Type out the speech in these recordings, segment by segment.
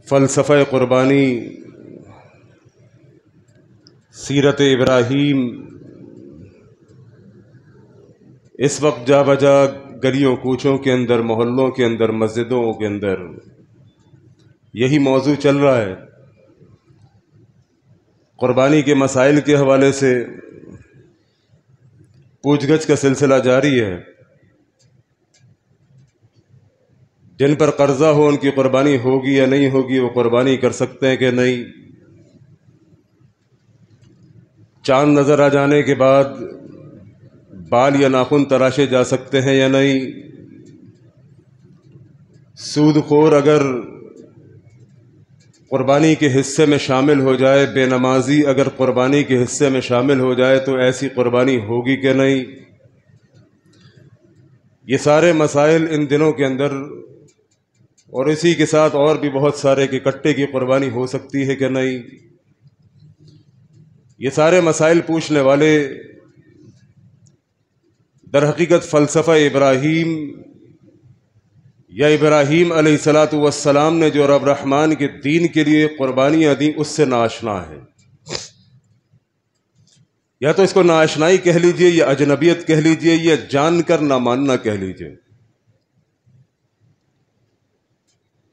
فلسفہ قربانی، سیرت ابراہیم اس وقت جا بجا گلیوں کوچوں کے اندر، محلوں کے اندر، مسجدوں کے اندر یہی موضوع چل رہا ہے۔ قربانی کے مسائل کے حوالے سے پوچھ گچھ کا سلسلہ جاری ہے۔ جن پر قرضہ ہو ان کی قربانی ہوگی یا نہیں ہوگی، وہ قربانی کر سکتے ہیں کہ نہیں، چاند نظر آ جانے کے بعد بال یا ناخن تراشے جا سکتے ہیں یا نہیں، سود خور اگر قربانی کے حصے میں شامل ہو جائے، بے نمازی اگر قربانی کے حصے میں شامل ہو جائے تو ایسی قربانی ہوگی کہ نہیں، یہ سارے مسائل ان دنوں کے اندر، اور اسی کے ساتھ اور بھی بہت سارے کہ کٹے کی قربانی ہو سکتی ہے کہ نہیں، یہ سارے مسائل پوچھنے والے در حقیقت فلسفہ ابراہیم یا ابراہیم علیہ السلام نے جو رب رحمان کے دین کے لیے قربانیاں دیں اس سے ناآشنا ہے، یا تو اس کو ناآشنائی کہہ لیجئے، یا اجنبیت کہہ لیجئے، یا جان کر نہ ماننا کہہ لیجئے۔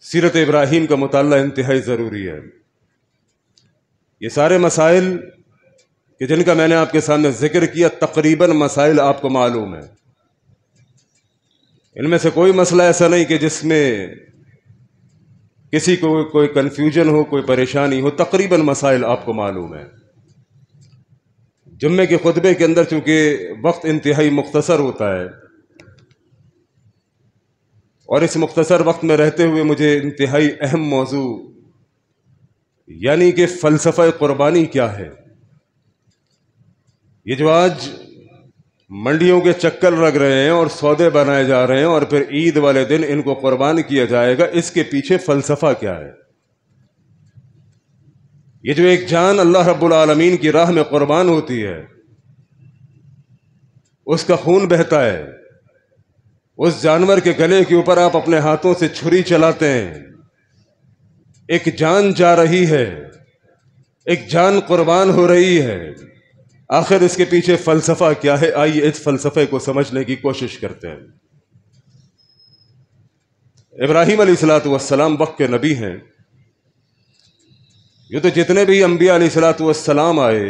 سیرت ابراہیم کا مطالعہ انتہائی ضروری ہے۔ یہ سارے مسائل کہ جن کا میں نے آپ کے سامنے ذکر کیا، تقریباً مسائل آپ کو معلوم ہے، ان میں سے کوئی مسئلہ ایسا نہیں کہ جس میں کسی کو کوئی کنفیوژن ہو، کوئی پریشانی ہو، تقریباً مسائل آپ کو معلوم ہے۔ جمعے کے خطبے کے اندر چونکہ وقت انتہائی مختصر ہوتا ہے، اور اس مختصر وقت میں رہتے ہوئے مجھے انتہائی اہم موضوع یعنی کہ فلسفہ قربانی کیا ہے، یہ جو آج منڈیوں کے چکر لگ رہے ہیں اور سودے بنائے جا رہے ہیں اور پھر عید والے دن ان کو قربان کیا جائے گا، اس کے پیچھے فلسفہ کیا ہے؟ یہ جو ایک جان اللہ رب العالمین کی راہ میں قربان ہوتی ہے، اس کا خون بہتا ہے، اس جانور کے گلے کے اوپر آپ اپنے ہاتھوں سے چھری چلاتے ہیں، ایک جان جا رہی ہے، ایک جان قربان ہو رہی ہے، آخر اس کے پیچھے فلسفہ کیا ہے؟ آئیے اس فلسفے کو سمجھنے کی کوشش کرتے ہیں۔ ابراہیم علیہ السلام وقت کے نبی ہیں، یہ تو جتنے بھی انبیاء علیہ السلام آئے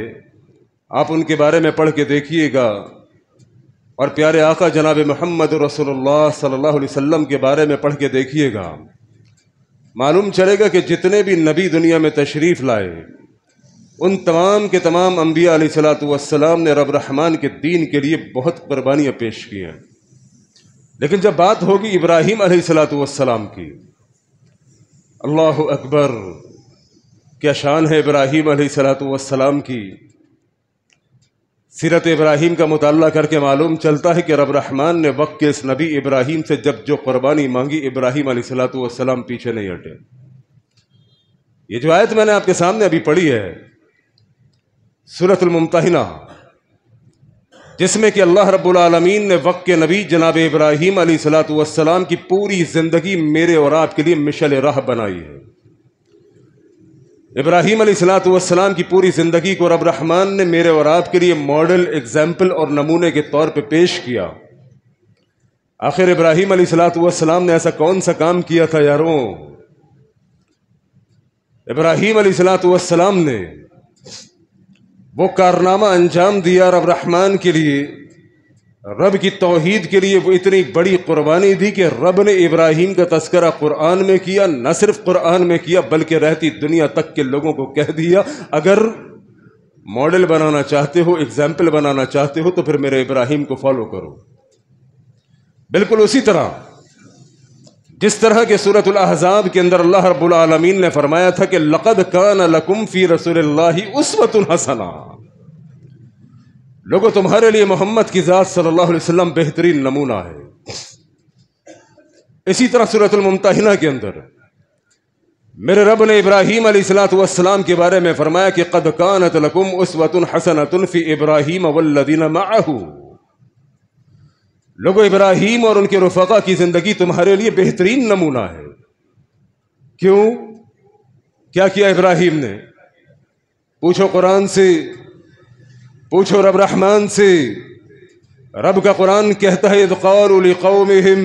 آپ ان کے بارے میں پڑھ کے دیکھیے گا، اور پیارے آقا جناب محمد رسول اللہ صلی اللہ علیہ وسلم کے بارے میں پڑھ کے دیکھیے گا، معلوم چلے گا کہ جتنے بھی نبی دنیا میں تشریف لائے ان تمام کے تمام انبیاء علیہ السلام نے رب رحمان کے دین کے لیے بہت قربانیاں پیش کی ہیں، لیکن جب بات ہوگی ابراہیم علیہ السلام کی، اللہ اکبر، کیا شان ہے ابراہیم علیہ السلام کی۔ سیرت ابراہیم کا مطالعہ کر کے معلوم چلتا ہے کہ رب رحمان نے وقت کے اس نبی ابراہیم سے جب جو قربانی مانگی، ابراہیم علیہ السلام پیچھے نہیں ہٹے۔ یہ جو آیت میں نے آپ کے سامنے ابھی پڑھی ہے، سورۃ الممتحنہ، جس میں کہ اللہ رب العالمین نے وقت کے نبی جناب ابراہیم علیہ السلام کی پوری زندگی میرے اور آپ کے لیے مشعل راہ بنائی ہے۔ ابراہیم علیہ السلام کی پوری زندگی کو رب رحمان نے میرے اور آپ کے لیے ماڈل، ایگزامپل اور نمونے کے طور پہ پیش کیا۔ آخر ابراہیم علیہ السلام نے ایسا کون سا کام کیا تھا یاروں؟ ابراہیم علیہ السلام نے وہ کارنامہ انجام دیا رب رحمان کے لیے، رب کی توحید کے لیے، وہ اتنی بڑی قربانی دی کہ رب نے ابراہیم کا تذکرہ قرآن میں کیا، نہ صرف قرآن میں کیا بلکہ رہتی دنیا تک کے لوگوں کو کہہ دیا، اگر ماڈل بنانا چاہتے ہو، ایگزامپل بنانا چاہتے ہو تو پھر میرے ابراہیم کو فالو کرو۔ بالکل اسی طرح جس طرح کہ سورۃ الاحزاب کے اندر اللہ رب العالمین نے فرمایا تھا کہ لقد کان لکم فی رسول اللہ اسوۃ حسنہ، لوگوں تمہارے لیے محمد کی ذات صلی اللہ علیہ وسلم بہترین نمونہ ہے۔ اسی طرح سورۃ الممتحنہ کے اندر میرے رب نے ابراہیم علیہ السلام کے بارے میں فرمایا کہ قد کانت لکم اسوۃ حسنۃ فی ابراہیم والذین معہ، لوگوں ابراہیم اور ان کے رفقا کی زندگی تمہارے لیے بہترین نمونہ ہے۔ کیوں؟ کیا کیا ابراہیم نے؟ پوچھو قرآن سے، پوچھو رب رحمان سے۔ رب کا قرآن کہتا ہے اذ قالوا لقومہم،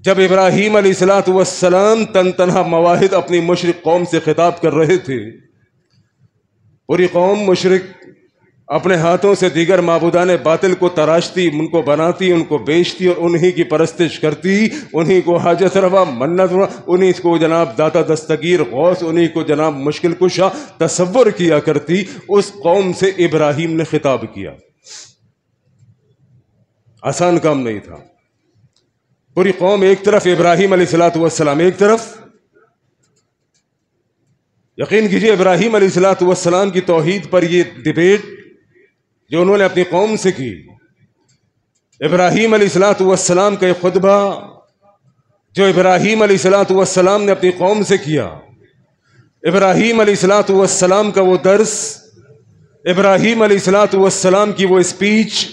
جب ابراہیم علیہ السلام تنہا مواحد اپنی مشرک قوم سے خطاب کر رہے تھے، پوری قوم مشرک اپنے ہاتھوں سے دیگر معبودان باطل کو تراشتی، ان کو بناتی، ان کو بیچتی اور انہی کی پرستش کرتی، انہی کو حاجت روا، منت روا، انہی کو جناب داتا دستگیر غوث، انہی کو جناب مشکل کشا تصور کیا کرتی۔ اس قوم سے ابراہیم نے خطاب کیا، آسان کام نہیں تھا۔ پوری قوم ایک طرف، ابراہیم علیہ السلام ایک طرف۔ یقین کیجئے ابراہیم علیہ السلام کی توحید پر یہ ڈیبیٹ جو انہوں نے اپنی قوم سے کی، ابراہیم علیہ السلام کا یہ خطبہ جو ابراہیم علیہ السلام نے اپنی قوم سے کیا، ابراہیم علیہ السلام کا وہ درس، ابراہیم علیہ السلام کی وہ اسپیچ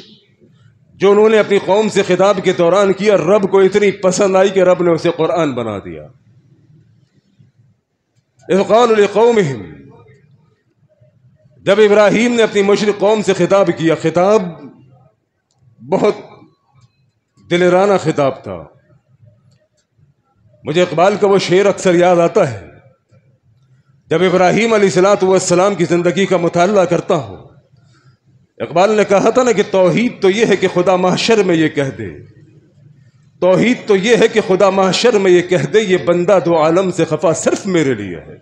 جو انہوں نے اپنی قوم سے خطاب کے دوران کیا، رب کو اتنی پسند آئی کہ رب نے اسے قرآن بنا دیا۔ اذ قالوا لقومہم، جب ابراہیم نے اپنی مشرک قوم سے خطاب کیا، خطاب بہت دلرانہ خطاب تھا۔ مجھے اقبال کا وہ شعر اکثر یاد آتا ہے، جب ابراہیم علیہ السلام کی زندگی کا مطالعہ کرتا ہوں۔ اقبال نے کہا تھا نا کہ توحید تو یہ ہے کہ خدا محشر میں یہ کہہ دے، توحید تو یہ ہے کہ خدا محشر میں یہ کہہ دے، یہ بندہ دو عالم سے خفا صرف میرے لیے ہے۔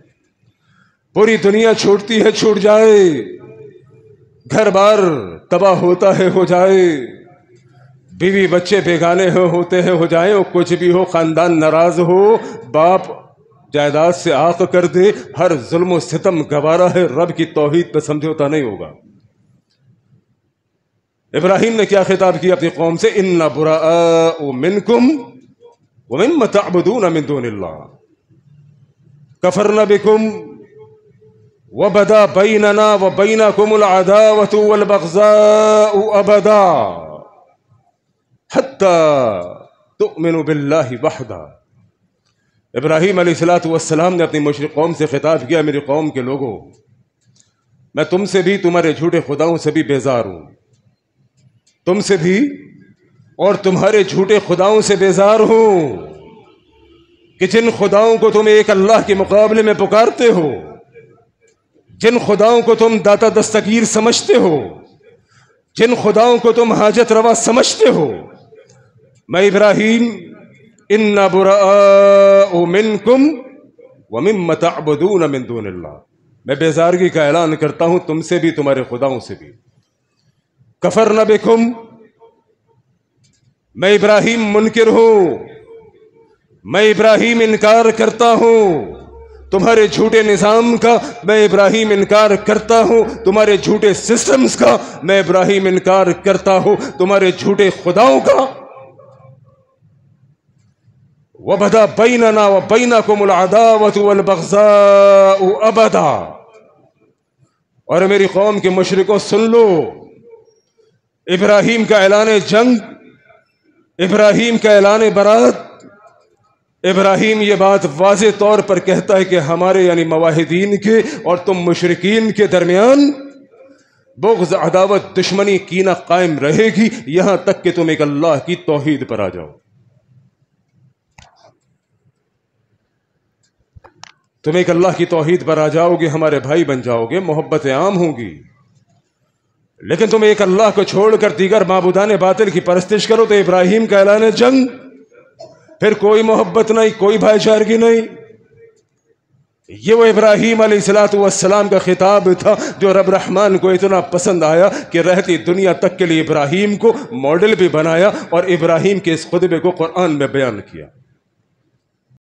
پوری دنیا چھوٹتی ہے چھوٹ جائے، گھر بار تباہ ہوتا ہے ہو جائے، بیوی بچے بیگانے ہوتے ہیں ہو جائیں، اور کچھ بھی ہو خاندان ناراض ہو، باپ جائیداد سے آق کر دے، ہر ظلم و ستم گوارا ہے، رب کی توحید پہ سمجھوتا نہیں ہوگا۔ ابراہیم نے کیا خطاب کیا اپنی قوم سے؟ اِنَّا بُرَآءُ مِنْكُمْ وَمِمَّا تَعْبُدُونَ مِن دُونِ اللَّهِ كَفَرْنَا بِكُمْ وَبَدَا بَيْنَنَا وَبَيْنَكُمُ الْعَدَاوَةُ وَالْبَغْضَاءُ أَبَدًا حَتَّى تُؤْمِنُوا بِاللَّهِ وَحْدَهُ۔ ابراہیم علیہ السلام نے اپنی مشرک قوم سے خطاب کیا، میری قوم کے لوگوں، میں تم سے بھی، تمہارے جھوٹے خداؤں سے بھی بیزار ہوں، تم سے بھی اور تمہارے جھوٹے خداؤں سے بیزار ہوں کہ جن خداؤں کو تم ایک اللہ کے مقابلے میں پکارتے ہو، جن خداؤں کو تم داتا دستگیر سمجھتے ہو، جن خداؤں کو تم حاجت روا سمجھتے ہو، میں ابراہیم اِنَّا بُرَآءُ مِنْكُمْ وَمِمَّا تَعْبُدُونَ مِن دُونِ اللَّهِ، میں بیزارگی کا اعلان کرتا ہوں تم سے بھی، تمہارے خداؤں سے بھی۔ کفرنا بکم، میں ابراہیم منکر ہوں، میں ابراہیم انکار کرتا ہوں تمہارے جھوٹے نظام کا، میں ابراہیم انکار کرتا ہوں تمہارے جھوٹے سسٹمز کا، میں ابراہیم انکار کرتا ہوں تمہارے جھوٹے خداؤں کا۔ وَبَدَا بَيْنَنَا وَبَيْنَكُمُ الْعَدَاوَةُ وَالْبَغْضَاءُ أَبَدًا، اور میری قوم کے مشرکوں سن لو، ابراہیم کا اعلان جنگ، ابراہیم کا اعلان برات، ابراہیم یہ بات واضح طور پر کہتا ہے کہ ہمارے یعنی موحدین کے اور تم مشرکین کے درمیان بغض، عداوت، دشمنی، کینہ قائم رہے گی، یہاں تک کہ تم ایک اللہ کی توحید پر آ جاؤ۔ تم ایک اللہ کی توحید پر آ جاؤ گے، ہمارے بھائی بن جاؤ گے، محبتیں عام ہوں گی۔ لیکن تم ایک اللہ کو چھوڑ کر دیگر معبودان باطل کی پرستش کرو تو ابراہیم کا اعلان جنگ، پھر کوئی محبت نہیں، کوئی بھائی چارگی نہیں۔ یہ وہ ابراہیم علیہ السلام کا خطاب تھا جو رب رحمان کو اتنا پسند آیا کہ رہتی دنیا تک کے لیے ابراہیم کو ماڈل بھی بنایا اور ابراہیم کے اس خطبے کو قرآن میں بیان کیا۔